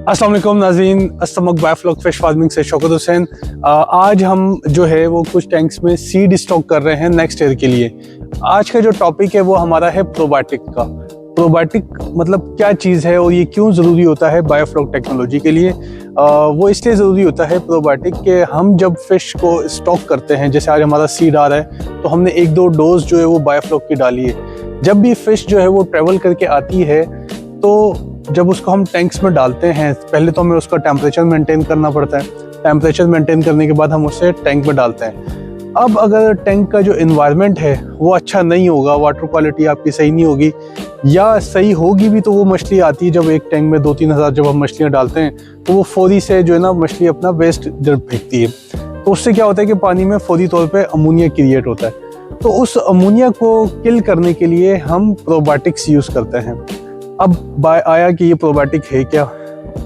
अस्सलाम वालेकुम नाज़रीन, अस्समक बायोफ्लॉक फिश फार्मिंग से शौकत हुसैन। आज हम जो है वो कुछ टैंक्स में सीड स्टॉक कर रहे हैं नेक्स्ट ईयर के लिए। आज का जो टॉपिक है वो हमारा है प्रोबायोटिक का। प्रोबायोटिक मतलब क्या चीज़ है और ये क्यों ज़रूरी होता है बायोफ्लॉक टेक्नोलॉजी के लिए। वो इसलिए ज़रूरी होता है प्रोबायोटिक कि हम जब फ़िश को स्टॉक करते हैं, जैसे आज हमारा सीड आ रहा है तो हमने 1-2 डोज जो है वो बायोफ्लॉक की डाली है। जब भी फ़िश जो है वो ट्रैवल करके आती है तो जब उसको हम टैंक्स में डालते हैं, पहले तो हमें उसका टेम्परेचर मेंटेन करना पड़ता है। टेम्परेचर मेंटेन करने के बाद हम उसे टैंक में डालते हैं। अब अगर टैंक का जो इन्वायरमेंट है वो अच्छा नहीं होगा, वाटर क्वालिटी आपकी सही नहीं होगी, या सही होगी भी तो वो मछली आती है जब एक टैंक में 2-3 हज़ार जब हम मछलियाँ डालते हैं तो वो फौरी से जो है ना मछली अपना वेस्ट जब फेंकती है, तो उससे क्या होता है कि पानी में फौरी तौर पर अमोनिया क्रिएट होता है। तो उस अमोनिया को किल करने के लिए हम प्रोबायोटिक्स यूज़ करते हैं। अब आया कि ये प्रोबायोटिक है क्या।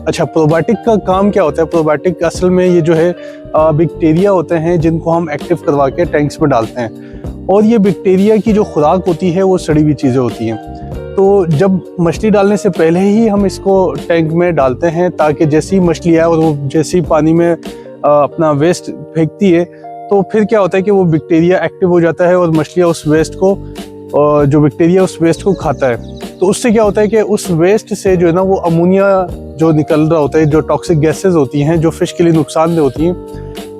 अच्छा, प्रोबायोटिक का काम क्या होता है। प्रोबायोटिक असल में ये जो है बैक्टीरिया होते हैं जिनको हम एक्टिव करवा के टैंक्स में डालते हैं, और ये बैक्टीरिया की जो खुराक होती है वो सड़ी हुई चीज़ें होती हैं। तो जब मछली डालने से पहले ही हम इसको टैंक में डालते हैं ताकि जैसी मछली आए और वो जैसी पानी में अपना वेस्ट फेंकती है तो फिर क्या होता है कि वो बैक्टीरिया एक्टिव हो जाता है और मछलियाँ उस वेस्ट को जो बैक्टीरिया उस वेस्ट को खाता है। तो उससे क्या होता है कि उस वेस्ट से जो है ना वो अमोनिया जो निकल रहा होता है, जो टॉक्सिक गैसेस होती हैं जो फिश के लिए नुकसानदेह होती हैं,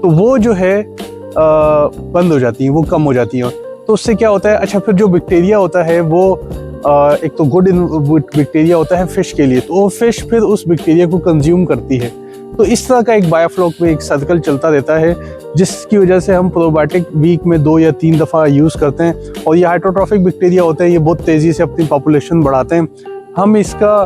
तो वो जो है बंद हो जाती हैं, वो कम हो जाती हैं। तो उससे क्या होता है, अच्छा फिर जो बैक्टीरिया होता है वो एक तो गुड बैक्टीरिया होता है फिश के लिए, तो वो फिश फिर उस बैक्टीरिया को कंज्यूम करती है। तो इस तरह का एक बायोफ्लॉक में एक सर्कल चलता रहता है, जिसकी वजह से हम प्रोबायोटिक वीक में 2 या 3 दफ़ा यूज़ करते हैं। और ये हाइड्रोट्रॉफिक बैक्टीरिया होते हैं, ये बहुत तेज़ी से अपनी पॉपुलेशन बढ़ाते हैं। हम इसका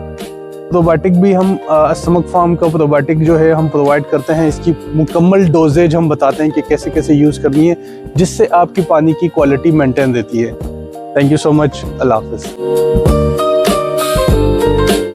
प्रोबायोटिक भी हम अस्समक फार्म का प्रोबायोटिक जो है हम प्रोवाइड करते हैं। इसकी मुकम्मल डोजेज हम बताते हैं कि कैसे कैसे यूज़ करनी है, जिससे आपकी पानी की क्वालिटी मेंटेन रहती है। Thank you so much. अल्लाह हाफ़िज़।